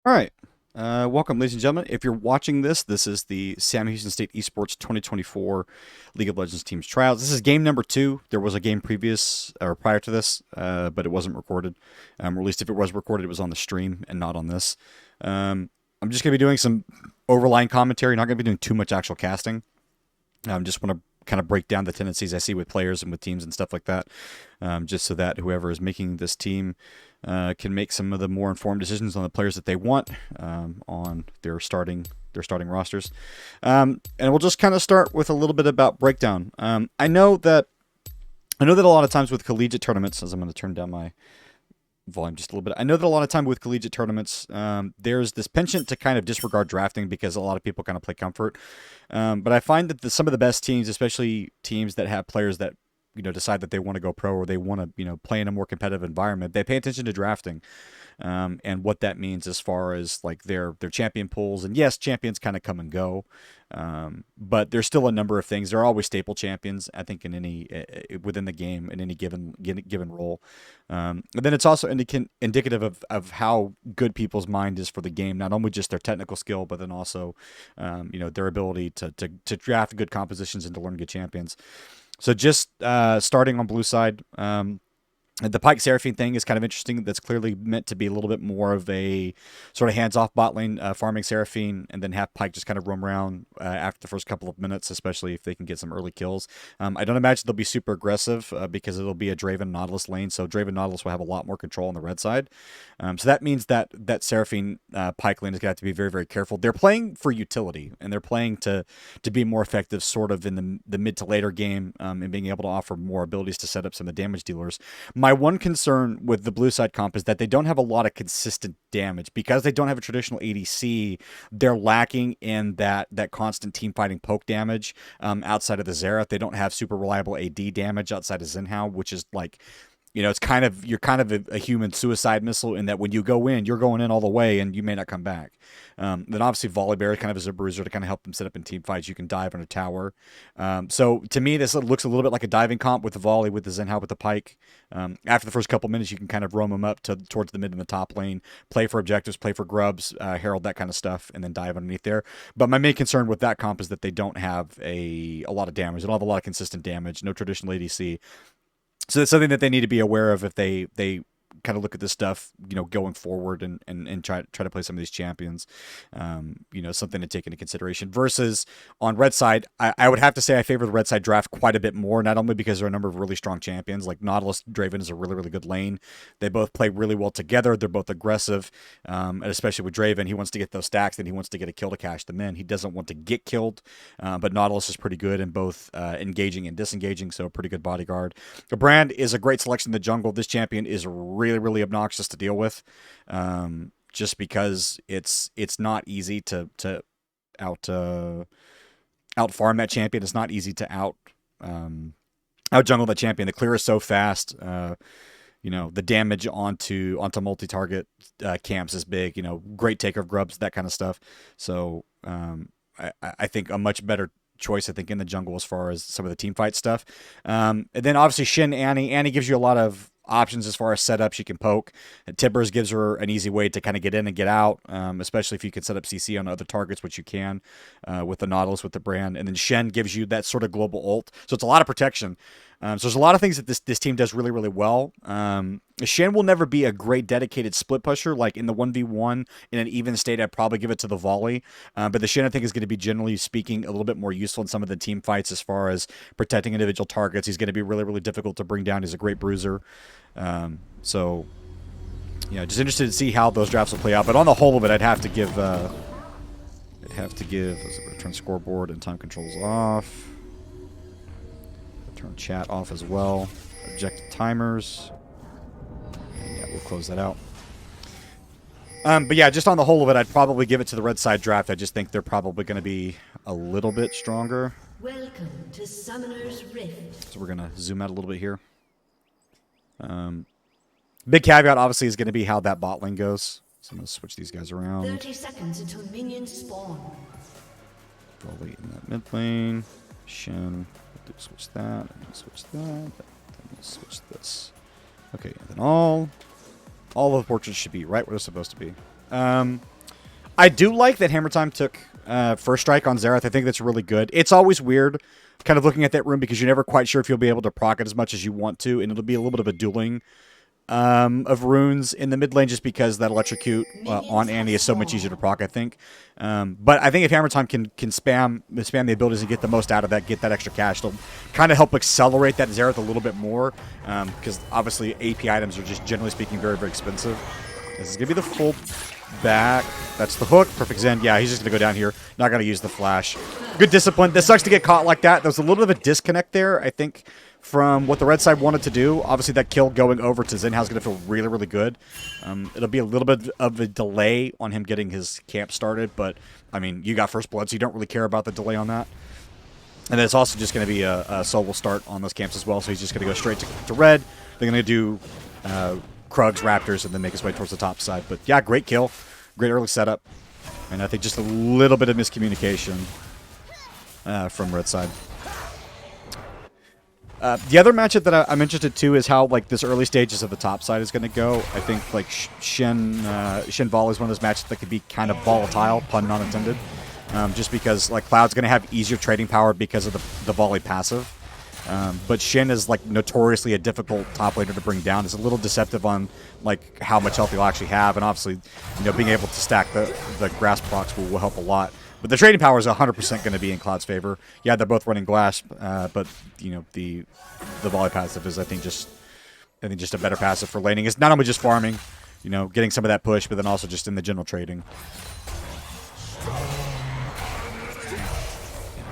All right. Welcome, ladies and gentlemen. If you're watching this, this is the Sam Houston State Esports 2024 League of Legends Teams Tryouts. This is game number 2. There was a game previous or prior to this, but it wasn't recorded. Or at least if it was recorded, it was on the stream and not on this. I'm just going to be doing some overline commentary, not going to be doing too much actual casting. Just want to kind of break down the tendencies I see with players and with teams and stuff like that, just so that whoever is making this team can make some of the more informed decisions on the players that they want on their starting rosters. And we'll just kind of start with a little bit about breakdown. I know that a lot of times with collegiate tournaments, as I'm going to turn down my volume just a little bit. I know that a lot of time with collegiate tournaments, there's this penchant to kind of disregard drafting because a lot of people kind of play comfort. But I find that some of the best teams, especially teams that have players that decide that they want to go pro or they want to play in a more competitive environment, they pay attention to drafting, and what that means as far as like their champion pools. And yes, champions kind of come and go, but there's still a number of things. There are always staple champions, I think, in any within the game in any given role. And then it's also indicative of how good people's mind is for the game, not only just their technical skill, but then also their ability to draft good compositions and to learn good champions. So just starting on blue side, the Pyke Seraphine thing is kind of interesting. That's clearly meant to be a little bit more of a sort of hands-off bot lane farming Seraphine, and then have Pyke just kind of roam around after the first couple of minutes, especially if they can get some early kills. I don't imagine they'll be super aggressive because it'll be a Draven Nautilus lane, so Draven Nautilus will have a lot more control on the red side. So that means that Seraphine Pyke lane is going to have to be very, very careful. They're playing for utility, and they're playing to be more effective sort of in the mid to later game, and being able to offer more abilities to set up some of the damage dealers. My one concern with the blue side comp is that they don't have a lot of consistent damage because they don't have a traditional ADC. They're lacking in that constant team fighting poke damage. Outside of the Xerath, they don't have super reliable AD damage outside of Xinhao, which is like, it's kind of, you're kind of a human suicide missile in that when you go in, you're going in all the way and you may not come back. Then obviously Volibear kind of is a bruiser to kind of help them set up in team fights. You can dive on a tower. So to me, this looks a little bit like a diving comp with the volley, with the Zenhao, with the Pyke. After the first couple minutes, you can kind of roam them up towards the mid and the top lane, play for objectives, play for grubs, herald, that kind of stuff, and then dive underneath there. But my main concern with that comp is that they don't have a lot of damage. They don't have a lot of consistent damage. No traditional ADC. So that's something that they need to be aware of if they kind of look at this stuff, going forward and try to play some of these champions. Something to take into consideration. Versus on red side, I would have to say I favor the red side draft quite a bit more, not only because there are a number of really strong champions, like Nautilus Draven is a really, really good lane. They both play really well together. They're both aggressive, and especially with Draven, he wants to get those stacks, and he wants to get a kill to cash them in. He doesn't want to get killed, but Nautilus is pretty good in both engaging and disengaging, so a pretty good bodyguard. The Brand is a great selection in the jungle. This champion is really, really obnoxious to deal with, just because it's not easy to out farm that champion. It's not easy to out jungle that champion. The clear is so fast. The damage onto multi-target camps is big. Great take of grubs, that kind of stuff. So I think a much better choice, I think, in the jungle as far as some of the team fight stuff. And then obviously Shin Annie. Annie gives you a lot of options as far as setup. She can poke. Tibbers gives her an easy way to kind of get in and get out, especially if you can set up CC on other targets, which you can with the Nautilus, with the Brand. And then Shen gives you that sort of global ult. So it's a lot of protection. So there's a lot of things that this team does really, really well. Shen will never be a great dedicated split pusher. Like in the 1v1 in an even state, I'd probably give it to the volley. But the Shen, I think, is going to be, generally speaking, a little bit more useful in some of the team fights as far as protecting individual targets. He's going to be really, really difficult to bring down. He's a great bruiser. So, just interested to see how those drafts will play out. But on the whole of it, I'd have to give, turn scoreboard and time controls off. Turn chat off as well. Objective timers. And yeah, we'll close that out. But yeah, just on the whole of it, I'd probably give it to the red side draft. I just think they're probably going to be a little bit stronger. Welcome to Summoner's Rift. So we're going to zoom out a little bit here. Big caveat, obviously, is going to be how that bot lane goes. So I'm going to switch these guys around. 30 seconds until minions spawn. Volley in that mid lane. Shen. Switch that. Switch that. Then we'll switch this. Okay, and then all. All of the portraits should be right where they're supposed to be. I do like that Hammer Time took first strike on Xerath. I think that's really good. It's always weird kind of looking at that room because you're never quite sure if you'll be able to proc it as much as you want to, and it'll be a little bit of a dueling of runes in the mid lane just because that electrocute on Annie is so much easier to proc, I think. But I think if Hammer Time can spam the abilities and get the most out of that, get that extra cash, it'll kind of help accelerate that Xerath a little bit more because obviously AP items are just generally speaking very, very expensive. This is going to be the full back. That's the hook. Perfect Zen. Yeah, he's just going to go down here. Not going to use the flash. Good discipline. This sucks to get caught like that. There's a little bit of a disconnect there, I think, from what the red side wanted to do. Obviously, that kill going over to Zenhao is going to feel really, really good. It'll be a little bit of a delay on him getting his camp started, but, I mean, you got first blood, so you don't really care about the delay on that. And then it's also just going to be a solo start on those camps as well, so he's just going to go straight to red. They're going to do Krugs, Raptors, and then make his way towards the top side. But, yeah, great kill. Great early setup. And I think just a little bit of miscommunication from red side. The other matchup that I'm interested to is how like this early stages of the top side is going to go. I think like Shen Volley is one of those matches that could be kind of volatile, pun not intended, just because like Cloud's going to have easier trading power because of the Volley passive. But Shen is like notoriously a difficult top laner to bring down. It's a little deceptive on like how much health he'll actually have, and obviously, you know, being able to stack the grass procs will help a lot. But the trading power is 100% going to be in Cloud's favor. Yeah, they're both running glass, but you know the volley passive is I think just a better passive for laning. It's not only just farming, you know, getting some of that push, but then also just in the general trading.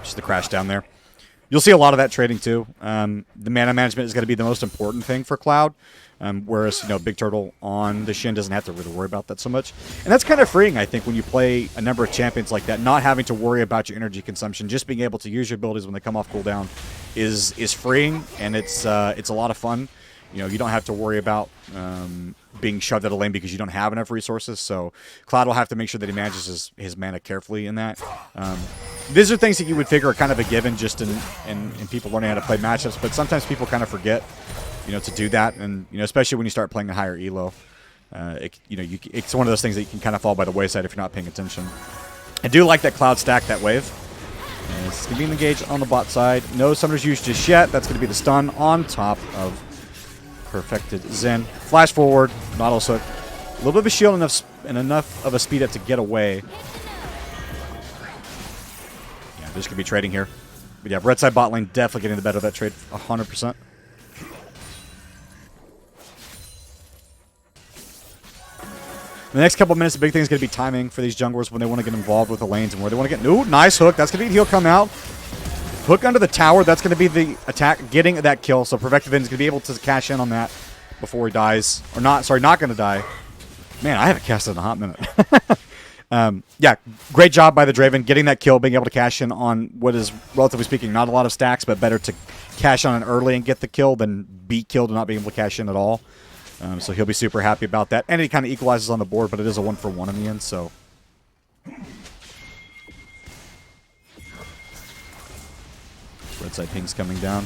Just the crash down there. You'll see a lot of that trading too. The mana management is going to be the most important thing for Cloud, whereas, you know, Big Turtle on the Shin doesn't have to really worry about that so much. And that's kind of freeing, I think, when you play a number of champions like that, not having to worry about your energy consumption, just being able to use your abilities when they come off cooldown is freeing, and it's a lot of fun. You know, you don't have to worry about being shoved out of lane because you don't have enough resources. So Cloud will have to make sure that he manages his mana carefully in that. These are things that you would figure are kind of a given just in people learning how to play matchups, but sometimes people kind of forget, you know, to do that. And, you know, especially when you start playing a higher elo, it's one of those things that you can kind of fall by the wayside if you're not paying attention. I do like that Cloud stack that wave. And it's going to be engaged on the bot side. No Summoner's Use just yet. That's going to be the stun on top of perfected Zen. Flash forward, Nautilus Hook. A little bit of a shield and enough of a speed up to get away. Yeah, there's going to be trading here. But yeah, red side bot lane definitely getting the better of that trade 100%. The next couple of minutes, the big thing is going to be timing for these junglers when they want to get involved with the lanes and where they want to get. Ooh, nice hook. That's going to be he'll come out. Hook under the tower. That's going to be the attack, getting that kill. So Perfected Vin is going to be able to cash in on that before he dies. Or not, sorry, not going to die. Man, I haven't cast it in a hot minute. Yeah, great job by the Draven, getting that kill, being able to cash in on what is, relatively speaking, not a lot of stacks, but better to cash on it early and get the kill than be killed and not being able to cash in at all. So he'll be super happy about that. And it kind of equalizes on the board, but it is a 1-for-1 in the end, so... Red side ping's coming down.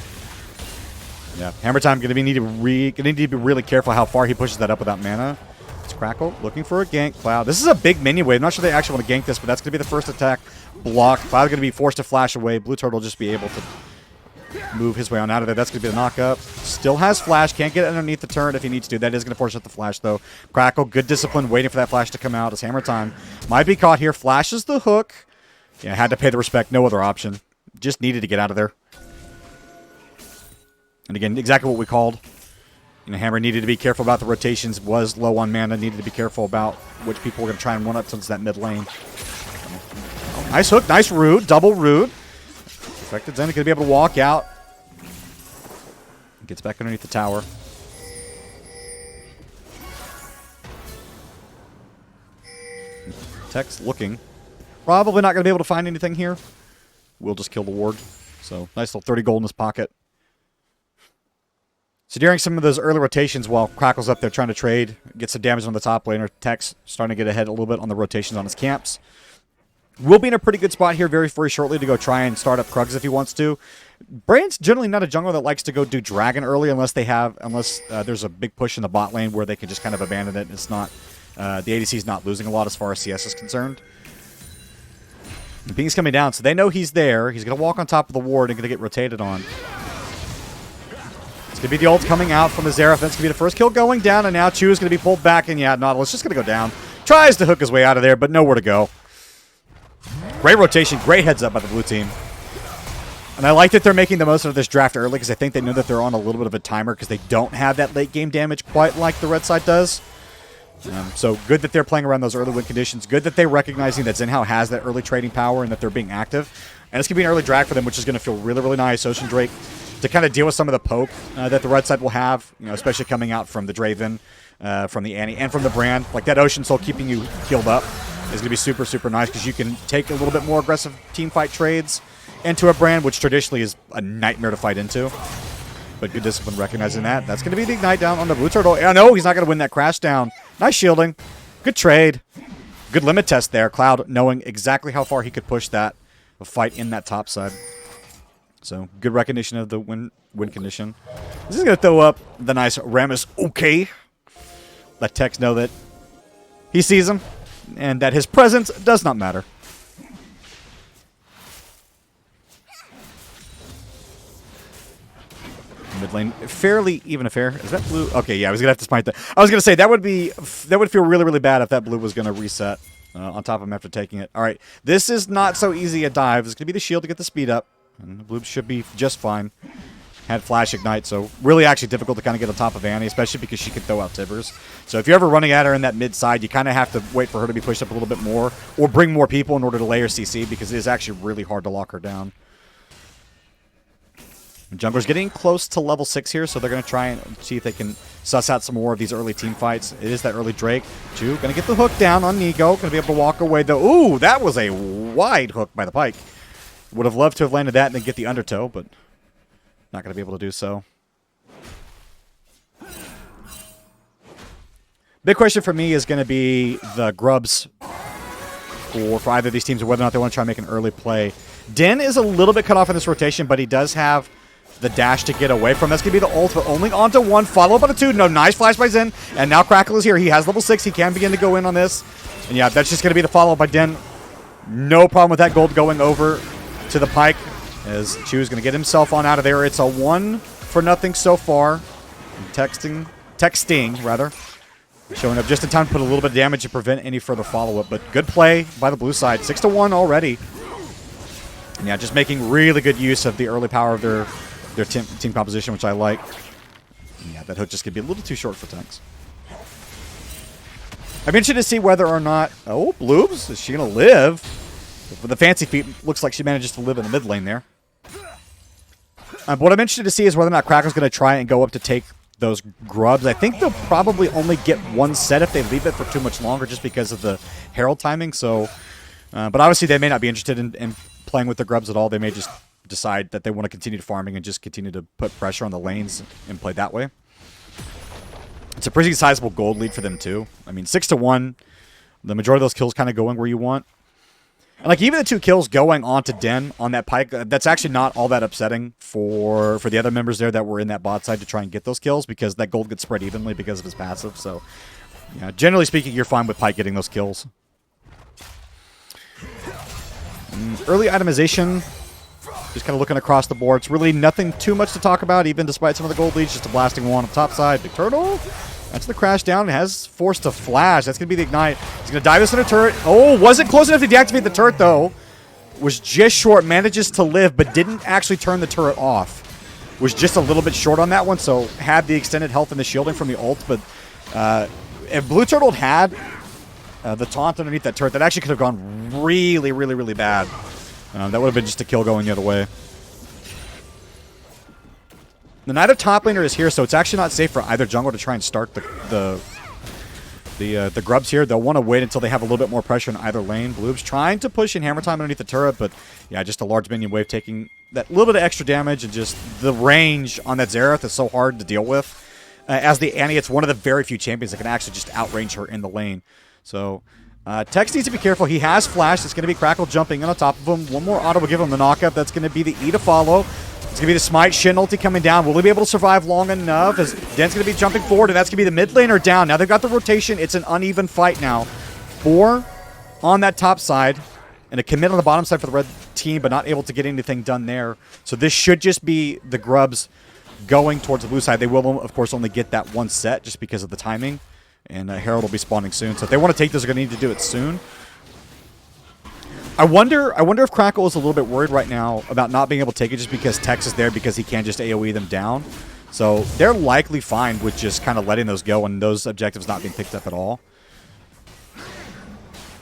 Yeah, Hammer Time going to need to be really careful how far he pushes that up without mana. It's Crackle looking for a gank. Cloud. This is a big minion wave. I'm not sure they actually want to gank this, but that's going to be the first attack block. Cloud's going to be forced to flash away. Blue Turtle will just be able to move his way on out of there. That's going to be the knock-up. Still has flash. Can't get underneath the turret if he needs to. That is going to force out the flash, though. Crackle, good discipline, waiting for that flash to come out. As Hammer Time might be caught here. Flashes the hook. Yeah, had to pay the respect. No other option. Just needed to get out of there. And again, exactly what we called. You know, Hammer needed to be careful about the rotations, was low on mana, needed to be careful about which people were going to try and one-up since that mid lane. Oh, nice hook, nice root, double root. Perfected Zen is going to be able to walk out. Gets back underneath the tower. Tech's looking. Probably not going to be able to find anything here. We'll just kill the ward. So, nice little 30 gold in his pocket. So during some of those early rotations while Crackle's up there trying to trade, get some damage on the top laner, Tech's starting to get ahead a little bit on the rotations on his camps. Will be in a pretty good spot here very, very shortly to go try and start up Krugs if he wants to. Brand's generally not a jungler that likes to go do Dragon early unless there's a big push in the bot lane where they can just kind of abandon it. It's not the ADC's not losing a lot as far as CS is concerned. The ping's coming down, so they know he's there. He's going to walk on top of the ward and going to get rotated on. It's going to be the ult coming out from the Xerath. That's going to be the first kill going down, and now Chu is going to be pulled back, and yeah, Nautilus just going to go down. Tries to hook his way out of there, but nowhere to go. Great rotation, great heads up by the blue team. And I like that they're making the most of this draft early because I think they know that they're on a little bit of a timer because they don't have that late game damage quite like the red side does. So good that they're playing around those early win conditions. Good that they're recognizing that Xinhao has that early trading power and that they're being active. And it's going to be an early drag for them, which is going to feel really, really nice. Ocean Drake to kind of deal with some of the poke that the red side will have, especially coming out from the Draven, from the Annie, and from the Brand. Like that Ocean Soul keeping you healed up is going to be super, super nice because you can take a little bit more aggressive team fight trades into a Brand, which traditionally is a nightmare to fight into. But good discipline recognizing that. That's going to be the Ignite down on the blue turtle. I know he's not going to win that crash down. Nice shielding. Good trade. Good limit test there. Cloud knowing exactly how far he could push that fight in that top side. So good recognition of the win condition. This is going to throw up the nice Rammus. Okay. Let Tex know that he sees him and that his presence does not matter. Mid lane, fairly even affair. Is that blue? Okay, yeah, I was gonna have to smite that. I was gonna say that would feel really, really bad if that blue was gonna reset on top of him after taking it. All right, this is not so easy a dive. It's gonna be the shield to get the speed up, and the blue should be just fine. Had flash ignite, so really actually difficult to kind of get on top of Annie, especially because she can throw out Tivers. So if you're ever running at her in that mid side, you kind of have to wait for her to be pushed up a little bit more, or bring more people in order to layer CC because it is actually really hard to lock her down. Jungler's getting close to level 6 here, so they're going to try and see if they can suss out some more of these early team fights. It is that early Drake. Chu going to get the hook down on Nigo. Going to be able to walk away, though. Ooh, that was a wide hook by the Pyke. Would have loved to have landed that and then get the undertow, but not going to be able to do so. Big question for me is going to be the grubs for either of these teams, or whether or not they want to try and make an early play. Din is a little bit cut off in this rotation, but he does have the dash to get away from. That's going to be the ult, but only onto one. Follow up on a 2. No, nice flash by Zen. And now Crackle is here. He has level 6. He can begin to go in on this. And yeah, that's just going to be the follow-up by Din. No problem with that gold going over to the Pyke, as Chu is going to get himself on out of there. It's a 1-for-0 so far. Texting, rather. Showing up just in time to put a little bit of damage to prevent any further follow-up. But good play by the blue side. 6-1 already. And yeah, just making really good use of the early power of their team composition, which I like. And yeah, that hook just could be a little too short for Tex. I'm interested to see whether or not... Oh, Bloobs, is she going to live? With the fancy feet, looks like she manages to live in the mid lane there. But what I'm interested to see is whether or not Crackle's going to try and go up to take those grubs. I think they'll probably only get one set if they leave it for too much longer just because of the Herald timing. So, but obviously they may not be interested in playing with the grubs at all. They may just decide that they want to continue farming and just continue to put pressure on the lanes and play that way. It's a pretty sizable gold lead for them too. I mean, 6-1. The majority of those kills kind of going where you want. And like even the 2 kills going onto Den on that Pyke, that's actually not all that upsetting for the other members there that were in that bot side to try and get those kills, because that gold gets spread evenly because of his passive. So, yeah, generally speaking, you're fine with Pyke getting those kills. Early itemization, just kind of looking across the board. It's really nothing too much to talk about, even despite some of the gold leads. Just a blasting one on the top side. Big Turtle. That's the crash down. It has forced to flash. That's going to be the ignite. He's going to dive this in a turret. Oh, wasn't close enough to deactivate the turret, though. Was just short. Manages to live, but didn't actually turn the turret off. Was just a little bit short on that one, so had the extended health and the shielding from the ult. But if Blue Turtle had the taunt underneath that turret, that actually could have gone really, really, really bad. That would have been just a kill going the other way. Neither top laner is here, so it's actually not safe for either jungler to try and start the grubs here. They'll want to wait until they have a little bit more pressure in either lane. Bloob's trying to push in hammer time underneath the turret, but yeah, just a large minion wave taking that little bit of extra damage, and just the range on that Xerath is so hard to deal with. As the Annie, it's one of the very few champions that can actually just outrange her in the lane. So Tex needs to be careful. He has flash. It's going to be Crackle jumping in on top of him. One more auto will give him the knockup. That's going to be the E to follow. It's going to be the Smite. Shin ulti coming down. Will he be able to survive long enough? As Den's going to be jumping forward, and that's going to be the mid laner down. Now they've got the rotation. It's an uneven fight now. 4 on that top side, and a commit on the bottom side for the red team, but not able to get anything done there. So this should just be the Grubs going towards the blue side. They will, of course, only get that one set just because of the timing. And Herald will be spawning soon. So if they want to take this, they're going to need to do it soon. I wonder if Crackle is a little bit worried right now about not being able to take it just because Tex is there because he can't just AoE them down. So they're likely fine with just kind of letting those go and those objectives not being picked up at all.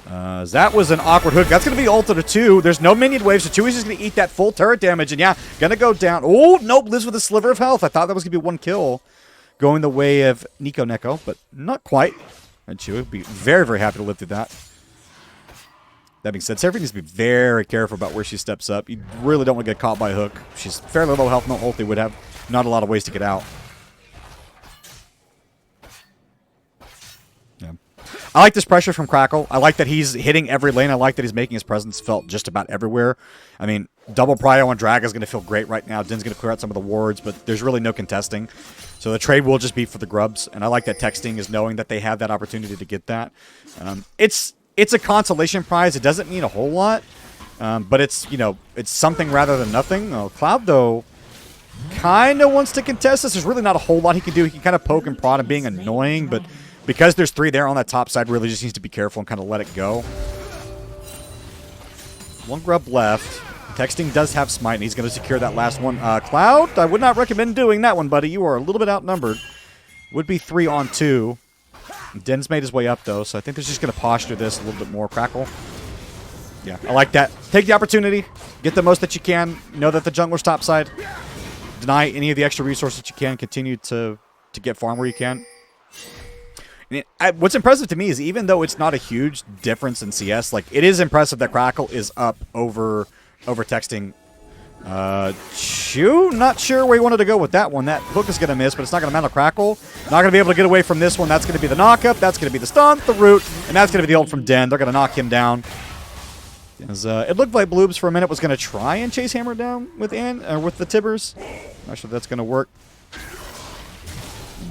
That was an awkward hook. That's going to be ult to 2. There's no minion wave, so Chewie's just going to eat that full turret damage. And yeah, going to go down. Oh, nope, lives with a sliver of health. I thought that was going to be 1 kill. Going the way of Nico Neko, but not quite. And Chewie would be very, very happy to live through that. That being said, Seraphine needs to be very careful about where she steps up. You really don't want to get caught by a hook. She's fairly low health, no ulti, would have not a lot of ways to get out. Yeah. I like this pressure from Crackle. I like that he's hitting every lane. I like that he's making his presence felt just about everywhere. I mean, double prio on Drag is going to feel great right now. Din's going to clear out some of the wards, but there's really no contesting. So the trade will just be for the Grubs, and I like that Texting is knowing that they have that opportunity to get that. It's a consolation prize. It doesn't mean a whole lot, but it's, you know, it's something rather than nothing. Cloud, though, kind of wants to contest this. There's really not a whole lot he can do. He can kind of poke and prod and being annoying, but because there's 3 there on that top side, really just needs to be careful and kind of let it go. 1 Grub left. Texting does have Smite, and he's going to secure that last one. Cloud, I would not recommend doing that one, buddy. You are a little bit outnumbered. Would be 3 on 2. Den's made his way up, though, so I think they're just going to posture this a little bit more. Crackle. Yeah, I like that. Take the opportunity. Get the most that you can. Know that the jungler's top side. Deny any of the extra resources that you can. Continue to get farm where you can. And what's impressive to me is even though it's not a huge difference in CS, like, it is impressive that Crackle is up over Texting. Chew, not sure where he wanted to go with that one. That hook is going to miss, but it's not going to matter. Crackle, not going to be able to get away from this one. That's going to be the knockup. That's going to be the stun, the root, and that's going to be the ult from Den. They're going to knock him down. As, it looked like Bloobs for a minute was going to try and chase Hammer down with with the Tibbers. Not sure if that's going to work.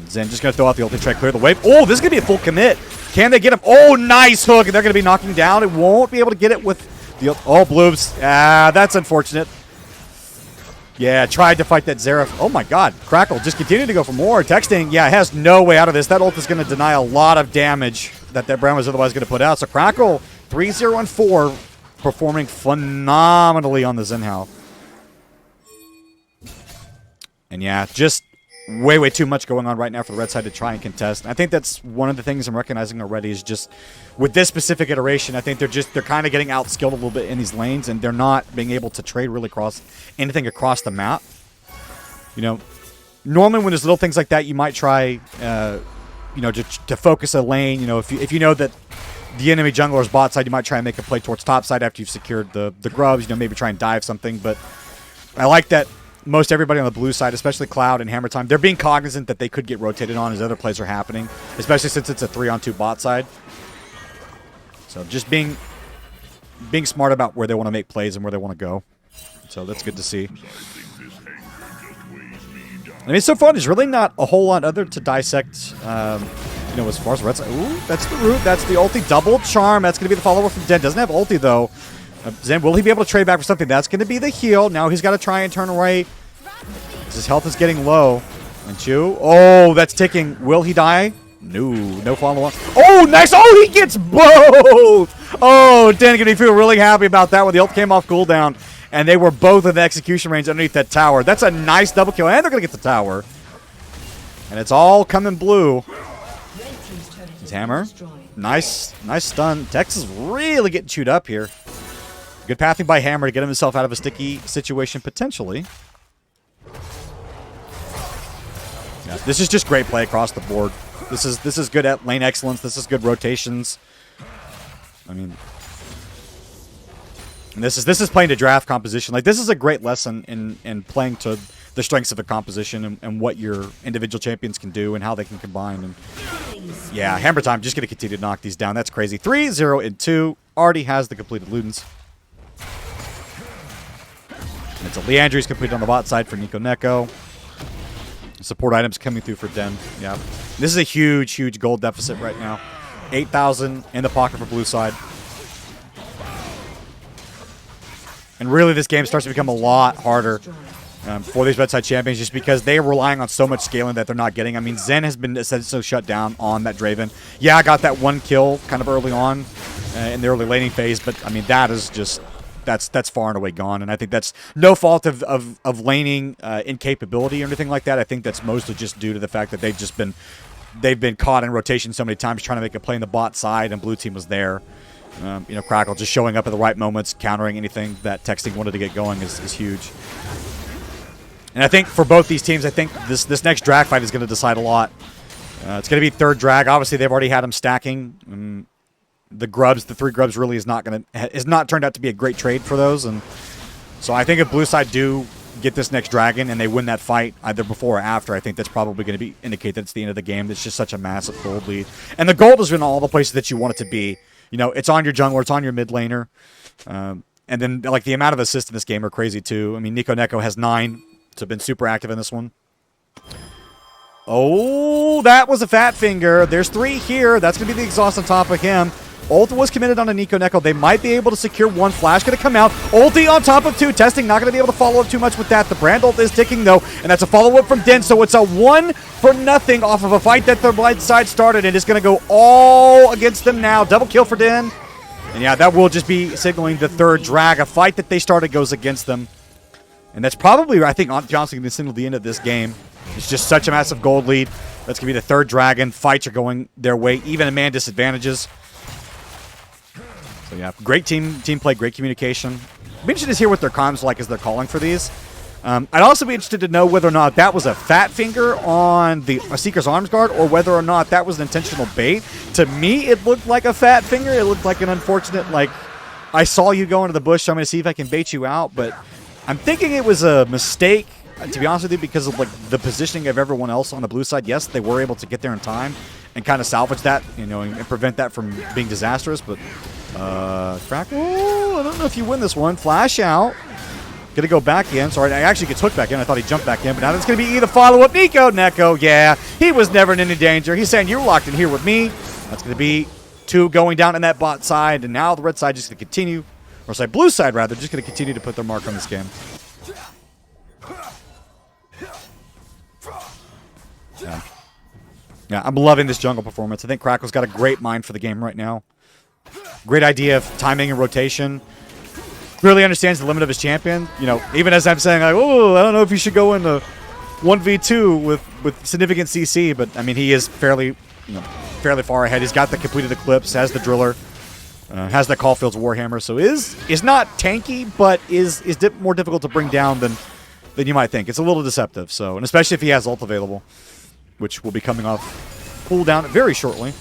Zen just going to throw out the ult to try to clear the wave. Oh, this is going to be a full commit. Can they get him? Oh, nice hook. They're going to be knocking down. It won't be able to get it with the ult. Oh, Bloobs. Ah, that's unfortunate. Yeah, tried to fight that Xerath. Oh my god. Crackle just continued to go for more. Texting, yeah, has no way out of this. That ult is going to deny a lot of damage that Brown was otherwise going to put out. So Crackle, 3-0 and 4, performing phenomenally on the Zenhao. And yeah, just way, way too much going on right now for the red side to try and contest. And I think that's one of the things I'm recognizing already is just with this specific iteration, I think they're kind of getting outskilled a little bit in these lanes, and they're not being able to trade really anything across the map. You know, normally when there's little things like that, you might try, you know, to focus a lane. You know, if you know that the enemy jungler's bot side, you might try and make a play towards top side after you've secured the grubs. You know, maybe try and dive something. But I like that most everybody on the blue side, especially Cloud and Hammer Time, they're being cognizant that they could get rotated on as other plays are happening, especially since it's a 3-on-2 bot side. So just being smart about where they want to make plays and where they want to go. So that's good to see. I mean, so far there's really not a whole lot other to dissect. You know, as far as the red side. Ooh, that's the root. That's the ulti. Double charm. That's going to be the follower from Den. Doesn't have ulti, though. Zen, will he be able to trade back for something? That's going to be the heal. Now he's got to try and turn away. His health is getting low. And Chew. Oh, that's ticking. Will he die? No follow-up. Oh, nice. Oh, he gets both. Oh, Den going to feel really happy about that when the ult came off cooldown. And they were both in the execution range underneath that tower. That's a nice double kill. And they're going to get the tower. And it's all coming blue. His hammer. Nice stun. Tex is really getting chewed up here. Good pathing by Hammer to get himself out of a sticky situation, potentially. Yeah, this is just great play across the board. This is good at lane excellence. This is good rotations. I mean, and this is playing to draft composition. Like, this is a great lesson in playing to the strengths of a composition and what your individual champions can do and how they can combine. And Yeah, Hammer Time just going to continue to knock these down. That's crazy. 3, 0, and 2. Already has the completed Ludens. And it's a Leandry's completed on the bot side for Nico Neko. Support items coming through for Den. Yeah. This is a huge, huge gold deficit right now. 8,000 in the pocket for blue side. And really, this game starts to become a lot harder for these red side champions just because they are relying on so much scaling that they're not getting. I mean, Zen has been essentially shut down on that Draven. Yeah, I got that one kill kind of early on in the early laning phase, but I mean, that is just... That's far and away gone, and I think that's no fault of laning incapability or anything like that. I think that's mostly just due to the fact that they've been caught in rotation so many times trying to make a play in the bot side, and blue team was there. You know, Crackle just showing up at the right moments, countering anything that Texting wanted to get going is huge. And I think for both these teams, I think this next drag fight is going to decide a lot. It's going to be third drag. Obviously, they've already had them stacking. The 3 grubs really is not turned out to be a great trade for those, and so I think if blue side do get this next dragon and they win that fight either before or after, I think that's probably going to indicate that it's the end of the game. It's just such a massive gold lead, and the gold is in all the places that you want it to be. You know, it's on your jungler, it's on your mid laner, and then like the amount of assists in this game are crazy too. I mean, Nico Neko has 9, so been super active in this one. Oh, that was a fat finger. There's 3 here. That's going to be the exhaust on top of him. Ult was committed on a Nico Neko. They might be able to secure 1. Flash going to come out. Ulti on top of 2. Testing not going to be able to follow up too much with that. The Brand ult is ticking, though, and that's a follow-up from Den, so it's a 1-for-0 off of a fight that the right side started, and it's going to go all against them now. Double kill for Den. And yeah, that will just be signaling the third drag. A fight that they started goes against them. And that's probably, I think, honestly, going to signal the end of this game. It's just such a massive gold lead. That's going to be the third dragon. Fights are going their way. Even in man disadvantages. So yeah, great team play, great communication. Be interested to hear what their comms like as they're calling for these. I'd also be interested to know whether or not that was a fat finger on the Seeker's Arms Guard or whether or not that was an intentional bait. To me, it looked like a fat finger. It looked like an unfortunate, like, I saw you go into the bush, so I'm going to see if I can bait you out. But I'm thinking it was a mistake, to be honest with you, because of like the positioning of everyone else on the blue side. Yes, they were able to get there in time and kind of salvage that, you know, and prevent that from being disastrous. But Crackle, I don't know if you win this one. Flash out. Gonna go back in. Sorry, I actually gets hooked back in. I thought he jumped back in, but now it's gonna be the follow-up. Nico Neko, yeah, he was never in any danger. He's saying, you're locked in here with me. That's gonna be 2 going down in that bot side, and now the red side just gonna continue, or sorry, blue side rather, just gonna continue to put their mark on this game. Yeah, I'm loving this jungle performance. I think Crackle's got a great mind for the game right now. Great idea of timing and rotation. Clearly understands the limit of his champion. You know, even as I'm saying, like, oh, I don't know if you should go into 1v2 with significant CC, but I mean, he is fairly far ahead. He's got the completed Eclipse, has the Driller, has the Caulfield's Warhammer, so is not tanky, but is more difficult to bring down than you might think. It's a little deceptive, so, and especially if he has ult available, which will be coming off cooldown very shortly.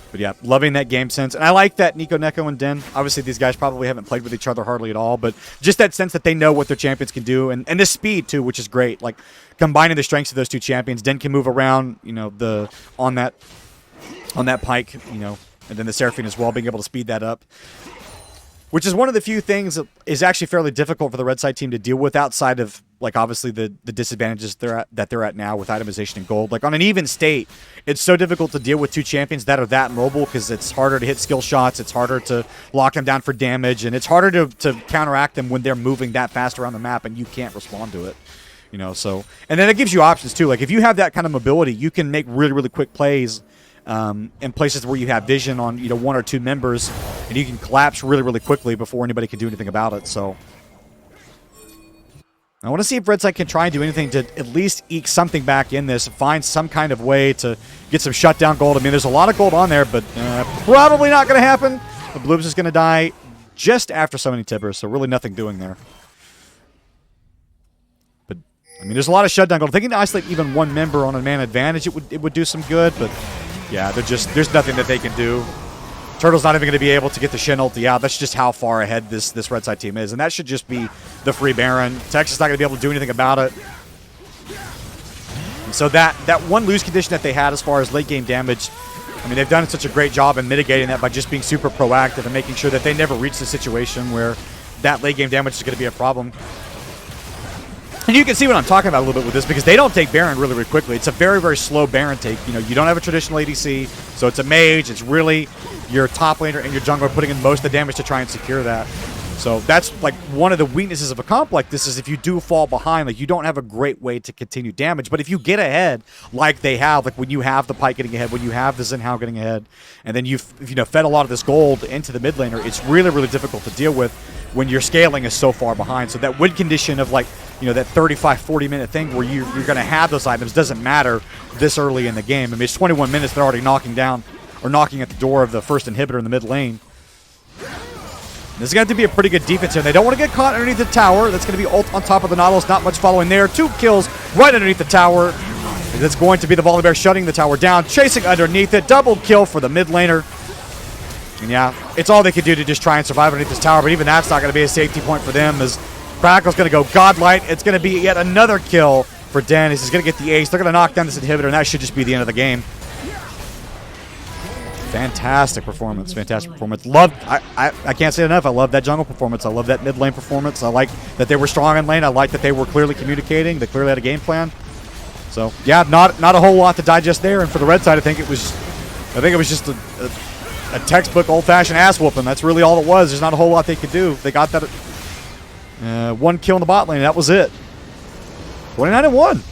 But yeah, loving that game sense. And I like that Nico Neko and Den, obviously these guys probably haven't played with each other hardly at all, but just that sense that they know what their champions can do. And the speed, too, which is great. Like, combining the strengths of those 2 champions. Den can move around, you know, on that pike, you know, and then the Seraphine as well, being able to speed that up. Which is one of the few things that is actually fairly difficult for the red side team to deal with outside of, like, obviously the disadvantages that they're at now with itemization and gold. Like, on an even state, it's so difficult to deal with 2 champions that are that mobile because it's harder to hit skill shots, it's harder to lock them down for damage, and it's harder to counteract them when they're moving that fast around the map and you can't respond to it. You know, so... And then it gives you options, too. Like, if you have that kind of mobility, you can make really, really quick plays in places where you have vision on, you know, 1 or 2 members, and you can collapse really, really quickly before anybody can do anything about it. So I want to see if Red Side can try and do anything to at least eke something back in this, find some kind of way to get some shutdown gold. I mean, there's a lot of gold on there, but probably not going to happen. The Bloobs is going to die just after summoning Tibbers, so really nothing doing there. But I mean, there's a lot of shutdown gold. Thinking to isolate even 1 member on a man advantage, it would do some good, but yeah, there's nothing that they can do. Turtle's not even going to be able to get the Shen ulti out. That's just how far ahead this red side team is, and that should just be the free Baron. Texas not going to be able to do anything about it. so that one lose condition that they had as far as late game damage, I mean, they've done such a great job in mitigating that by just being super proactive and making sure that they never reach the situation where that late game damage is going to be a problem. And you can see what I'm talking about a little bit with this, because they don't take Baron really, really quickly. It's a very, very slow Baron take. You know, you don't have a traditional ADC, so it's a mage. It's really your top laner and your jungler putting in most of the damage to try and secure that. So that's like one of the weaknesses of a comp like this, is if you do fall behind, like you don't have a great way to continue damage. But if you get ahead, like they have, like when you have the Pyke getting ahead, when you have the Xin Hao getting ahead, and then you've fed a lot of this gold into the mid laner, it's really, really difficult to deal with when your scaling is so far behind. So that win condition of like, that 35, 40-minute thing where you're going to have those items doesn't matter this early in the game. I mean, it's 21 minutes, they're already knocking down or knocking at the door of the first inhibitor in the mid lane. This is going to have to be a pretty good defense here. They don't want to get caught underneath the tower. That's going to be ult on top of the Nautilus. Not much following there. 2 kills right underneath the tower. That's going to be the Volibear shutting the tower down, chasing underneath it. Double kill for the mid laner. And yeah, it's all they can do to just try and survive underneath this tower, but even that's not going to be a safety point for them, as Crackle's going to go Godlight. It's going to be yet another kill for Dennis. He's going to get the ace. They're going to knock down this inhibitor, and that should just be the end of the game. Fantastic performance. Fantastic performance. I can't say it enough. I love that jungle performance. I love that mid lane performance. I like that they were strong in lane. I like that they were clearly communicating. They clearly had a game plan. So yeah, not a whole lot to digest there. And for the red side, I think it was just a textbook old-fashioned ass whooping. That's really all it was. There's not a whole lot they could do. They got that 1 kill in the bot lane. That was it. 29-1.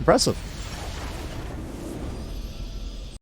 Impressive.